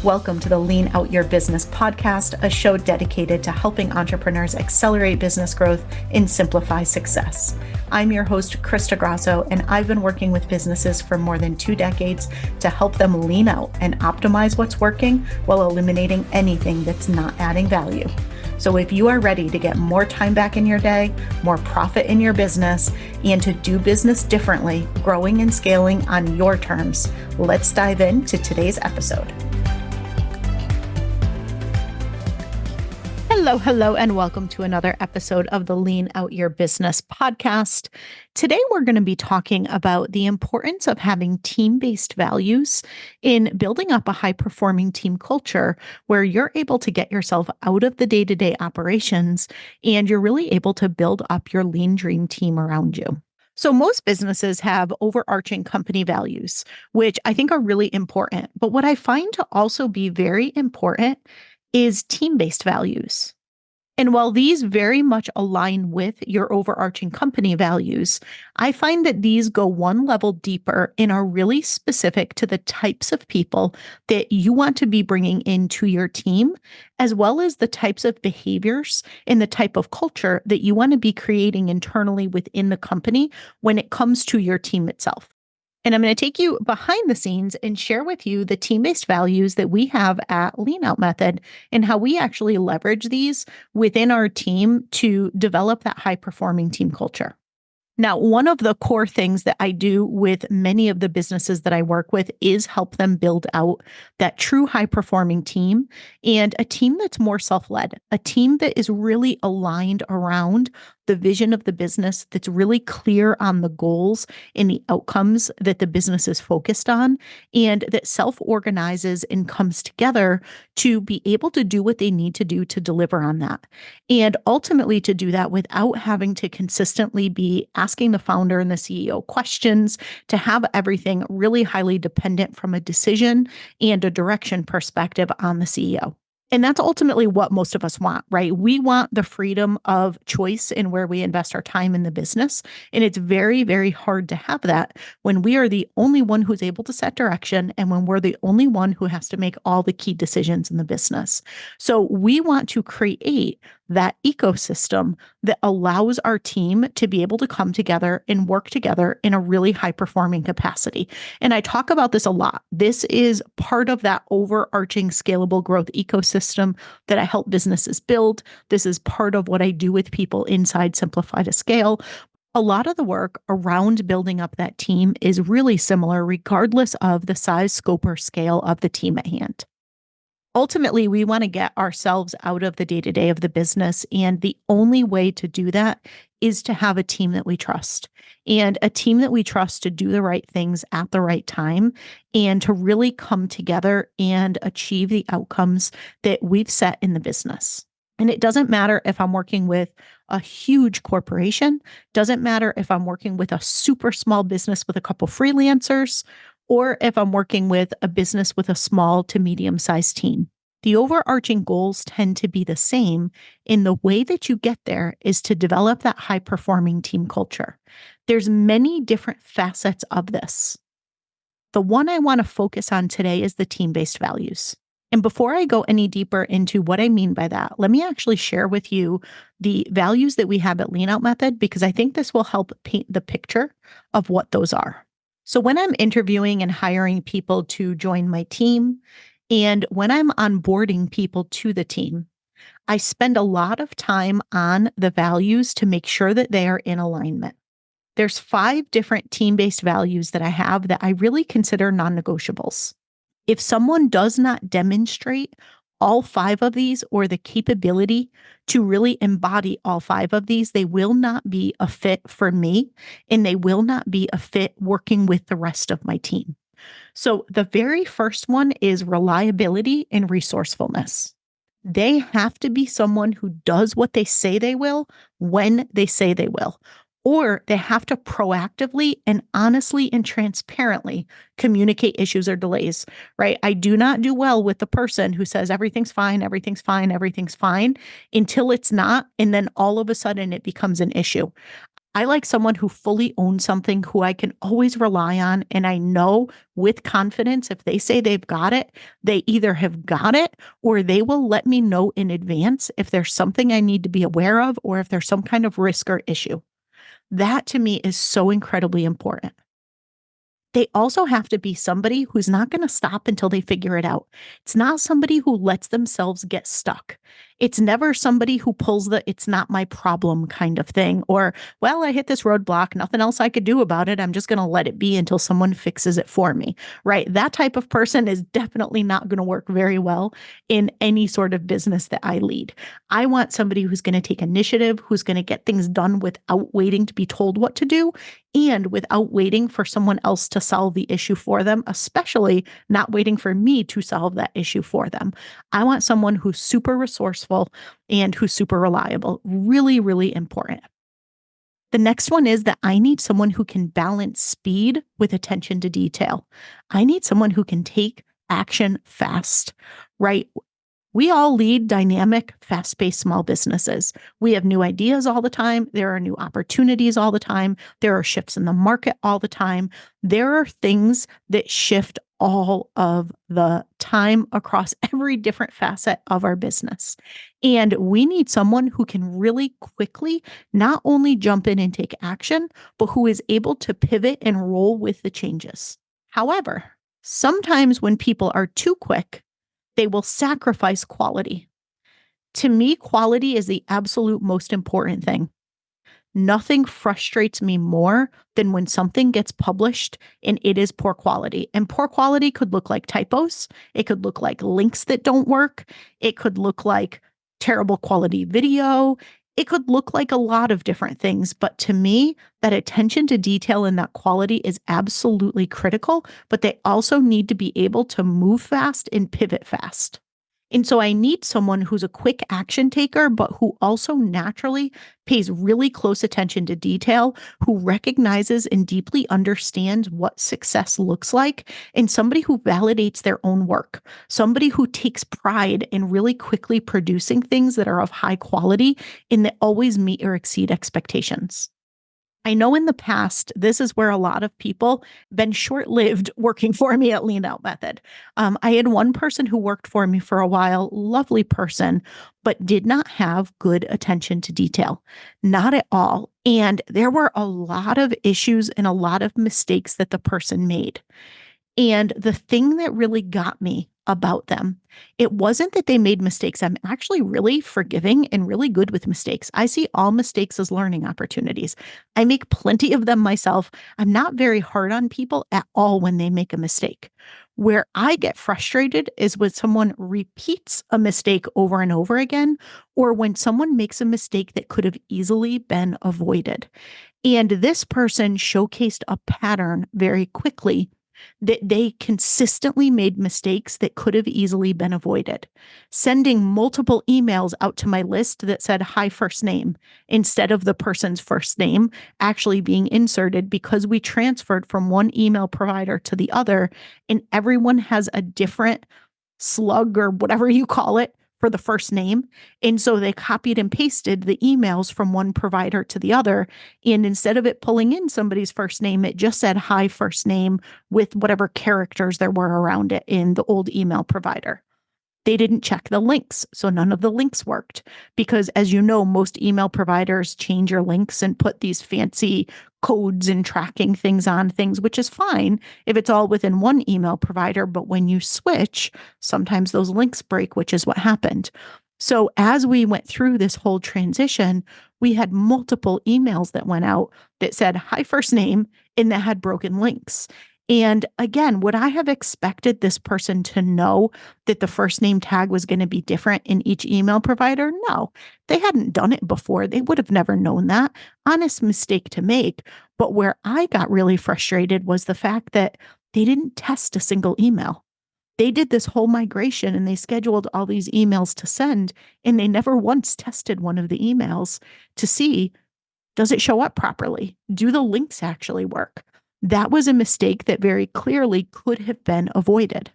Welcome to the Lean Out Your Business podcast, a show dedicated to helping entrepreneurs accelerate business growth and simplify success. I'm your host, Krista Grasso, and I've been working with businesses for more than 2 decades to help them lean out and optimize what's working while eliminating anything that's not adding value. So if you are ready to get more time back in your day, more profit in your business, and to do business differently, growing and scaling on your terms, let's dive into today's episode. Hello, and welcome to another episode of the Lean Out Your Business podcast. Today, we're going to be talking about the importance of having team-based values in building up a high-performing team culture where you're able to get yourself out of the day-to-day operations and you're really able to build up your lean dream team around you. So most businesses have overarching company values, which I think are really important. But what I find to also be very important is team-based values. And while these very much align with your overarching company values, I find that these go one level deeper and are really specific to the types of people that you want to be bringing into your team, as well as the types of behaviors and the type of culture that you want to be creating internally within the company when it comes to your team itself. And I'm going to take you behind the scenes and share with you the team-based values that we have at Lean Out Method and how we actually leverage these within our team to develop that high-performing team culture. Now, one of the core things that I do with many of the businesses that I work with is help them build out that true high-performing team and a team that's more self-led, a team that is really aligned around the vision of the business, that's really clear on the goals and the outcomes that the business is focused on, and that self-organizes and comes together to be able to do what they need to do to deliver on that. And ultimately to do that without having to consistently be asking the founder and the CEO questions, to have everything really highly dependent from a decision and a direction perspective on the CEO. And that's ultimately what most of us want, right? We want the freedom of choice in where we invest our time in the business. And it's very, very hard to have that when we are the only one who's able to set direction and when we're the only one who has to make all the key decisions in the business. So we want to create that ecosystem that allows our team to be able to come together and work together in a really high-performing capacity. And I talk about this a lot. This is part of that overarching scalable growth ecosystem that I help businesses build. This is part of what I do with people inside Simplify to Scale. A lot of the work around building up that team is really similar, regardless of the size, scope, or scale of the team at hand. Ultimately, we want to get ourselves out of the day-to-day of the business. And the only way to do that is to have a team that we trust and a team that we trust to do the right things at the right time and to really come together and achieve the outcomes that we've set in the business. And it doesn't matter if I'm working with a huge corporation, doesn't matter if I'm working with a super small business with a couple freelancers, or if I'm working with a business with a small to medium-sized team. The overarching goals tend to be the same, and the way that you get there is to develop that high-performing team culture. There's many different facets of this. The one I want to focus on today is the team-based values. And before I go any deeper into what I mean by that, let me actually share with you the values that we have at Lean Out Method, because I think this will help paint the picture of what those are. So when I'm interviewing and hiring people to join my team, and when I'm onboarding people to the team, I spend a lot of time on the values to make sure that they are in alignment. There's 5 different team-based values that I have that I really consider non-negotiables. If someone does not demonstrate all 5 of these or the capability to really embody all 5 of these, they will not be a fit for me and they will not be a fit working with the rest of my team. So the very first one is reliability and resourcefulness. They have to be someone who does what they say they will when they say they will. Or they have to proactively and honestly and transparently communicate issues or delays, right? I do not do well with the person who says everything's fine, everything's fine, everything's fine until it's not. And then all of a sudden it becomes an issue. I like someone who fully owns something, who I can always rely on. And I know with confidence, if they say they've got it, they either have got it or they will let me know in advance if there's something I need to be aware of or if there's some kind of risk or issue. That to me is so incredibly important. They also have to be somebody who's not going to stop until they figure it out. It's not somebody who lets themselves get stuck. It's never somebody who pulls the "it's not my problem" kind of thing, or, well, I hit this roadblock, nothing else I could do about it. I'm just going to let it be until someone fixes it for me, right? That type of person is definitely not going to work very well in any sort of business that I lead. I want somebody who's going to take initiative, who's going to get things done without waiting to be told what to do and without waiting for someone else to solve the issue for them, especially not waiting for me to solve that issue for them. I want someone who's super resourceful and who's super reliable. Really, really important. The next one is that I need someone who can balance speed with attention to detail. I need someone who can take action fast, right? We all lead dynamic, fast paced small businesses. We have new ideas all the time. There are new opportunities all the time. There are shifts in the market all the time. There are things that shift all of the time across every different facet of our business. And we need someone who can really quickly not only jump in and take action, but who is able to pivot and roll with the changes. However, sometimes when people are too quick, they will sacrifice quality. To me, quality is the absolute most important thing. Nothing frustrates me more than when something gets published and it is poor quality. And poor quality could look like typos. It could look like links that don't work. It could look like terrible quality video. It could look like a lot of different things. But to me, that attention to detail and that quality is absolutely critical. But they also need to be able to move fast and pivot fast. And so I need someone who's a quick action taker, but who also naturally pays really close attention to detail, who recognizes and deeply understands what success looks like, and somebody who validates their own work, somebody who takes pride in really quickly producing things that are of high quality and that always meet or exceed expectations. I know in the past, this is where a lot of people been short-lived working for me at Lean Out Method. I had one person who worked for me for a while, lovely person, but did not have good attention to detail, not at all. And there were a lot of issues and a lot of mistakes that the person made. And the thing that really got me about them, it wasn't that they made mistakes. I'm actually really forgiving and really good with mistakes. I see all mistakes as learning opportunities. I make plenty of them myself. I'm not very hard on people at all when they make a mistake. Where I get frustrated is when someone repeats a mistake over and over again, or when someone makes a mistake that could have easily been avoided. And this person showcased a pattern very quickly that they consistently made mistakes that could have easily been avoided. Sending multiple emails out to my list that said "hi first name" instead of the person's first name actually being inserted because we transferred from one email provider to the other, and everyone has a different slug or whatever you call it for the first name. And so they copied and pasted the emails from one provider to the other. And instead of it pulling in somebody's first name, it just said "hi first name" with whatever characters there were around it in the old email provider. They didn't check the links, so none of the links worked because, as you know, most email providers change your links and put these fancy codes and tracking things on things, which is fine if it's all within one email provider. But when you switch, sometimes those links break, which is what happened. So as we went through this whole transition, we had multiple emails that went out that said "hi first name" and that had broken links. And again, would I have expected this person to know that the first name tag was going to be different in each email provider? No, they hadn't done it before. They would have never known that. Honest mistake to make. But where I got really frustrated was the fact that they didn't test a single email. They did this whole migration and they scheduled all these emails to send, and they never once tested one of the emails to see, does it show up properly? Do the links actually work? That was a mistake that very clearly could have been avoided.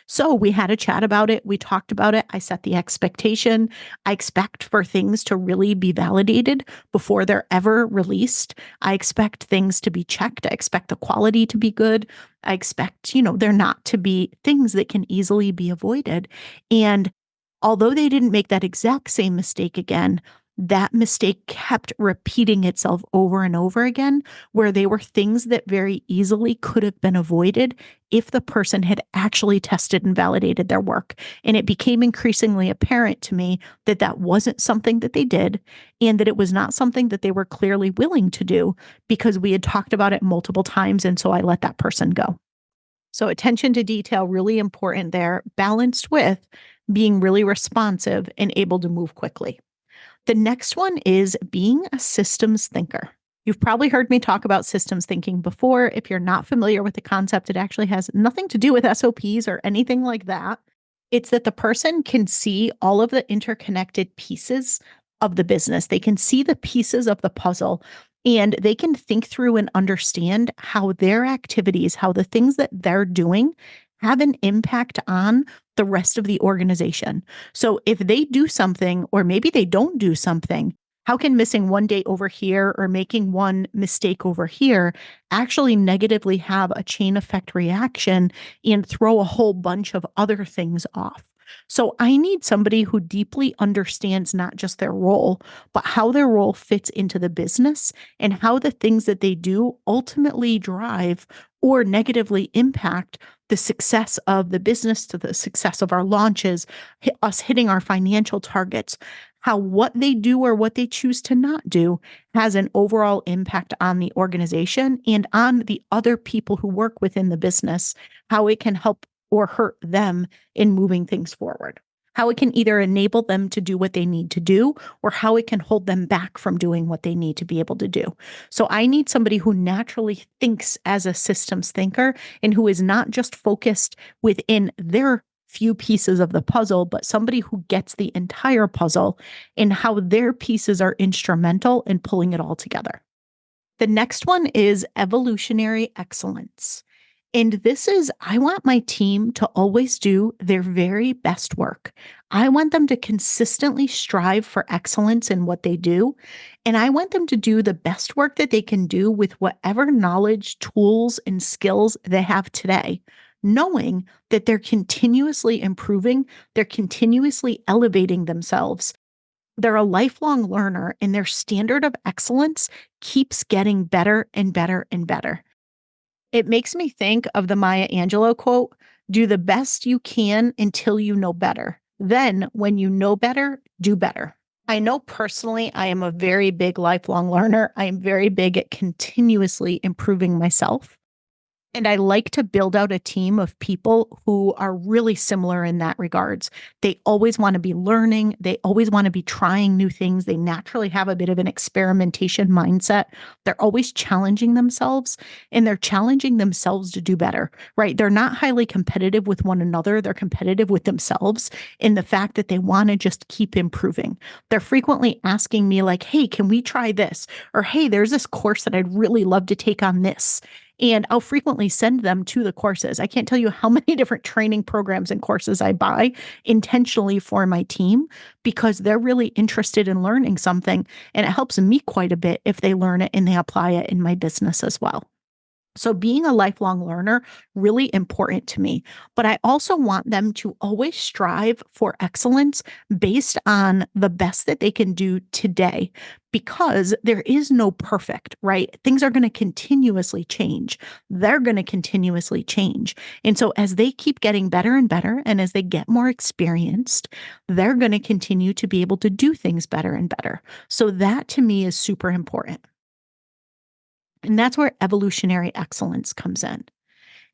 So we had a chat about it. We talked about it. I set the expectation. I expect for things to really be validated before they're ever released. I expect things to be checked. I expect the quality to be good. I expect, there not to be things that can easily be avoided. And although they didn't make that exact same mistake again, that mistake kept repeating itself over and over again, where they were things that very easily could have been avoided if the person had actually tested and validated their work. And it became increasingly apparent to me that that wasn't something that they did and that it was not something that they were clearly willing to do because we had talked about it multiple times. And so I let that person go. So attention to detail, really important there, balanced with being really responsive and able to move quickly. The next one is being a systems thinker. You've probably heard me talk about systems thinking before. If you're not familiar with the concept, it actually has nothing to do with SOPs or anything like that. It's that the person can see all of the interconnected pieces of the business. They can see the pieces of the puzzle and they can think through and understand how their activities, how the things that they're doing have an impact on the rest of the organization. So if they do something, or maybe they don't do something, how can missing one date over here or making one mistake over here actually negatively have a chain effect reaction and throw a whole bunch of other things off? So I need somebody who deeply understands not just their role, but how their role fits into the business and how the things that they do ultimately drive or negatively impact the success of the business, to the success of our launches, us hitting our financial targets, how what they do or what they choose to not do has an overall impact on the organization and on the other people who work within the business, how it can help or hurt them in moving things forward, how it can either enable them to do what they need to do or how it can hold them back from doing what they need to be able to do. So I need somebody who naturally thinks as a systems thinker and who is not just focused within their few pieces of the puzzle, but somebody who gets the entire puzzle and how their pieces are instrumental in pulling it all together. The next one is evolutionary excellence. And this is, I want my team to always do their very best work. I want them to consistently strive for excellence in what they do. And I want them to do the best work that they can do with whatever knowledge, tools, and skills they have today, knowing that they're continuously improving, they're continuously elevating themselves. They're a lifelong learner, and their standard of excellence keeps getting better and better and better. It makes me think of the Maya Angelou quote, do the best you can until you know better. Then, when you know better, do better. I know personally, I am a very big lifelong learner. I am very big at continuously improving myself. And I like to build out a team of people who are really similar in that regards. They always want to be learning. They always want to be trying new things. They naturally have a bit of an experimentation mindset. They're always challenging themselves and they're challenging themselves to do better, right? They're not highly competitive with one another. They're competitive with themselves in the fact that they want to just keep improving. They're frequently asking me like, hey, can we try this? Or, hey, there's this course that I'd really love to take on this. And I'll frequently send them to the courses. I can't tell you how many different training programs and courses I buy intentionally for my team because they're really interested in learning something. And it helps me quite a bit if they learn it and they apply it in my business as well. So being a lifelong learner, really important to me. But I also want them to always strive for excellence based on the best that they can do today, because there is no perfect, right? Things are going to continuously change. They're going to continuously change. And so as they keep getting better and better, and as they get more experienced, they're going to continue to be able to do things better and better. So that to me is super important. And that's where evolutionary excellence comes in.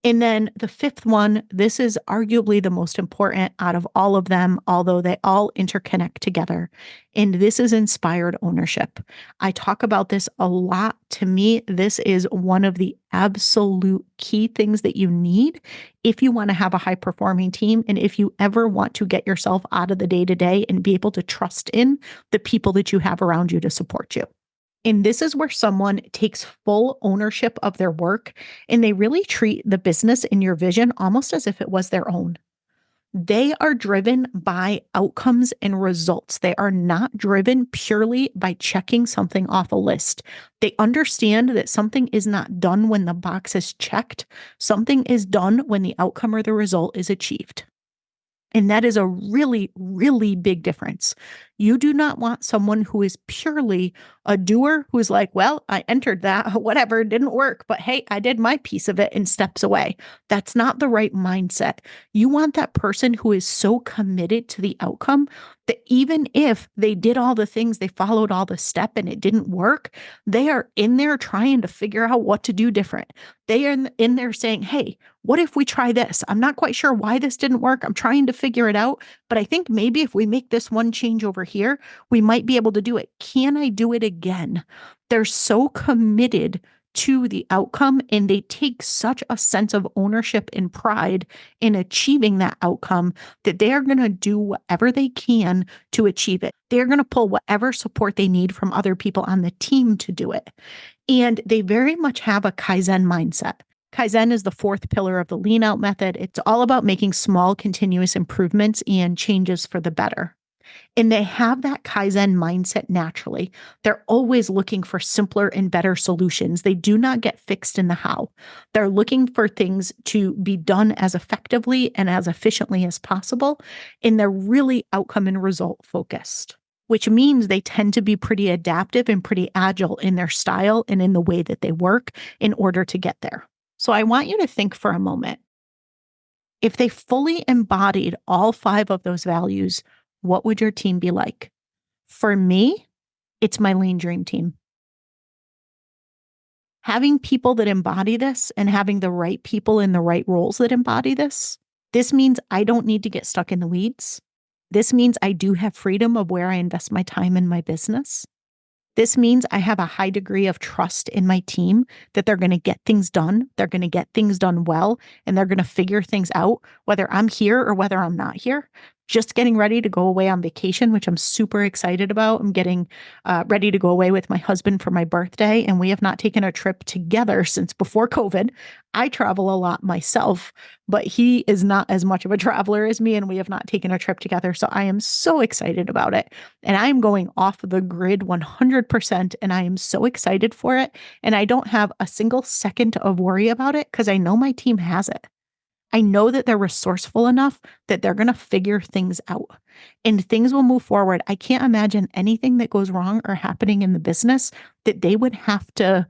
And then the fifth one, this is arguably the most important out of all of them, although they all interconnect together. And this is inspired ownership. I talk about this a lot. To me, this is one of the absolute key things that you need if you want to have a high performing team. And if you ever want to get yourself out of the day to day and be able to trust in the people that you have around you to support you. And this is where someone takes full ownership of their work and they really treat the business in your vision almost as if it was their own. They are driven by outcomes and results. They are not driven purely by checking something off a list. They understand that something is not done when the box is checked. Something is done when the outcome or the result is achieved. And that is a really, really big difference. You do not want someone who is purely a doer who's like, well, I entered that, whatever, it didn't work, but hey, I did my piece of it and steps away. That's not the right mindset. You want that person who is so committed to the outcome that even if they did all the things, they followed all the step and it didn't work, they are in there trying to figure out what to do different. They are in there saying, hey, what if we try this? I'm not quite sure why this didn't work. I'm trying to figure it out, but I think maybe if we make this one change over here, we might be able to do it. Can I do it again? They're so committed to the outcome and they take such a sense of ownership and pride in achieving that outcome that they are going to do whatever they can to achieve it. They're going to pull whatever support they need from other people on the team to do it. And they very much have a Kaizen mindset. Kaizen is the fourth pillar of the lean out method. It's all about making small continuous improvements and changes for the better. And they have that Kaizen mindset naturally. They're always looking for simpler and better solutions. They do not get fixed in the how. They're looking for things to be done as effectively and as efficiently as possible. And they're really outcome and result focused, which means they tend to be pretty adaptive and pretty agile in their style and in the way that they work in order to get there. So I want you to think for a moment. If they fully embodied all 5 of those values, what would your team be like? For me, it's my lean dream team. Having people that embody this and having the right people in the right roles that embody this means I don't need to get stuck in the weeds. This means I do have freedom of where I invest my time in my business. This means I have a high degree of trust in my team that they're going to get things done. They're going to get things done well, and they're going to figure things out, whether I'm here or whether I'm not here. Just getting ready to go away on vacation, which I'm super excited about. I'm getting ready to go away with my husband for my birthday, and we have not taken a trip together since before COVID. I travel a lot myself, but he is not as much of a traveler as me, and we have not taken a trip together. So I am so excited about it. And I am going off the grid 100%, and I am so excited for it. And I don't have a single second of worry about it because I know my team has it. I know that they're resourceful enough that they're going to figure things out and things will move forward. I can't imagine anything that goes wrong or happening in the business that they would have to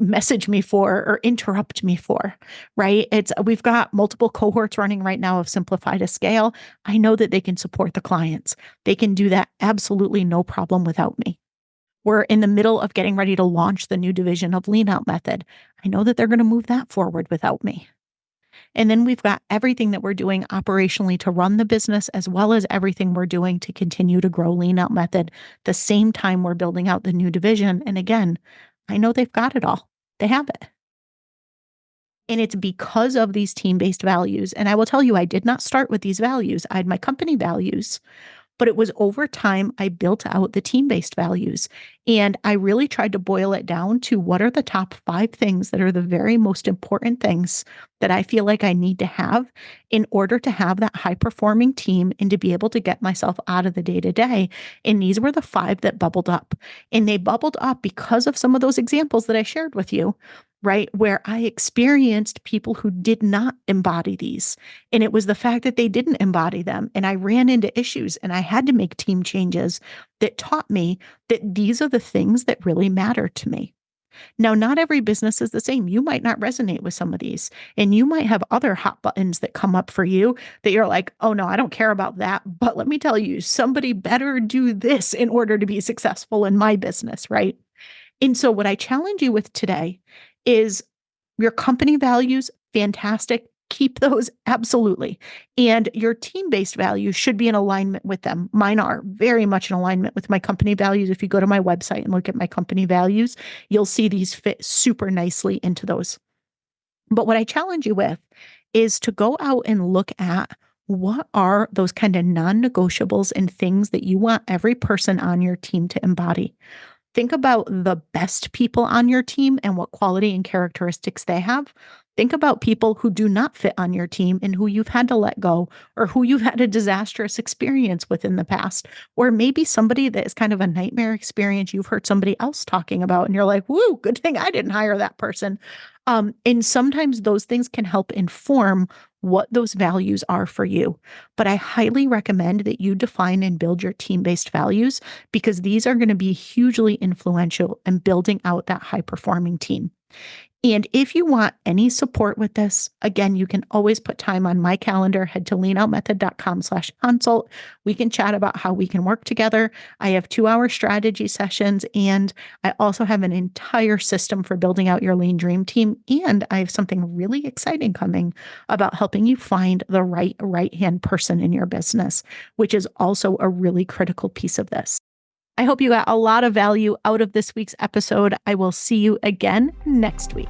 message me for or interrupt me for, right? We've got multiple cohorts running right now of Simplify to Scale. I know that they can support the clients. They can do that absolutely no problem without me. We're in the middle of getting ready to launch the new division of Lean Out Method. I know that they're going to move that forward without me. And then we've got everything that we're doing operationally to run the business, as well as everything we're doing to continue to grow Lean Out Method. The same time we're building out the new division. And again, I know they've got it all. They have it. And it's because of these team-based values. And I will tell you, I did not start with these values. I had my company values. But it was over time, I built out the team-based values. And I really tried to boil it down to what are the top 5 things that are the very most important things that I feel like I need to have in order to have that high-performing team and to be able to get myself out of the day-to-day. And these were the 5 that bubbled up. And they bubbled up because of some of those examples that I shared with you, right? Where I experienced people who did not embody these. And it was the fact that they didn't embody them. And I ran into issues and I had to make team changes that taught me that these are the things that really matter to me. Now, not every business is the same. You might not resonate with some of these, and you might have other hot buttons that come up for you that you're like, oh no, I don't care about that. But let me tell you, somebody better do this in order to be successful in my business, right? And so what I challenge you with today is your company values, fantastic. Keep those absolutely. And your team-based values should be in alignment with them. Mine are very much in alignment with my company values. If you go to my website and look at my company values, you'll see these fit super nicely into those. But what I challenge you with is to go out and look at what are those kind of non-negotiables and things that you want every person on your team to embody. Think about the best people on your team and what quality and characteristics they have. Think about people who do not fit on your team and who you've had to let go, or who you've had a disastrous experience with in the past, or maybe somebody that is kind of a nightmare experience you've heard somebody else talking about, and you're like, woo, good thing I didn't hire that person. And sometimes those things can help inform what those values are for you. But I highly recommend that you define and build your team-based values, because these are going to be hugely influential in building out that high-performing team. And if you want any support with this, again, you can always put time on my calendar. Head to leanoutmethod.com/consult. We can chat about how we can work together. I have 2-hour strategy sessions, and I also have an entire system for building out your lean dream team. And I have something really exciting coming about helping you find the right-hand person in your business, which is also a really critical piece of this. I hope you got a lot of value out of this week's episode. I will see you again next week.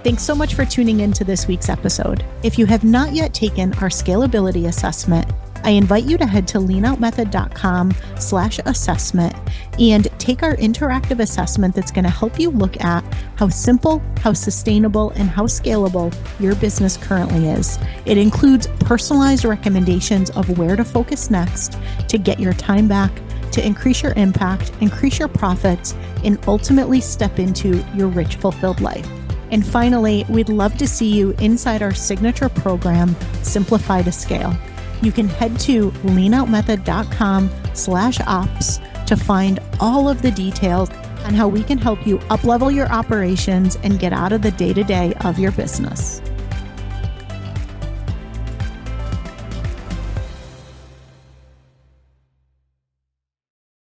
Thanks so much for tuning in to this week's episode. If you have not yet taken our scalability assessment, I invite you to head to leanoutmethod.com/assessment and take our interactive assessment that's going to help you look at how simple, how sustainable, and how scalable your business currently is. It includes personalized recommendations of where to focus next to get your time back, to increase your impact, increase your profits, and ultimately step into your rich, fulfilled life. And finally, we'd love to see you inside our signature program, Simplify to Scale. You can head to leanoutmethod.com/ops to find all of the details on how we can help you uplevel your operations and get out of the day-to-day of your business.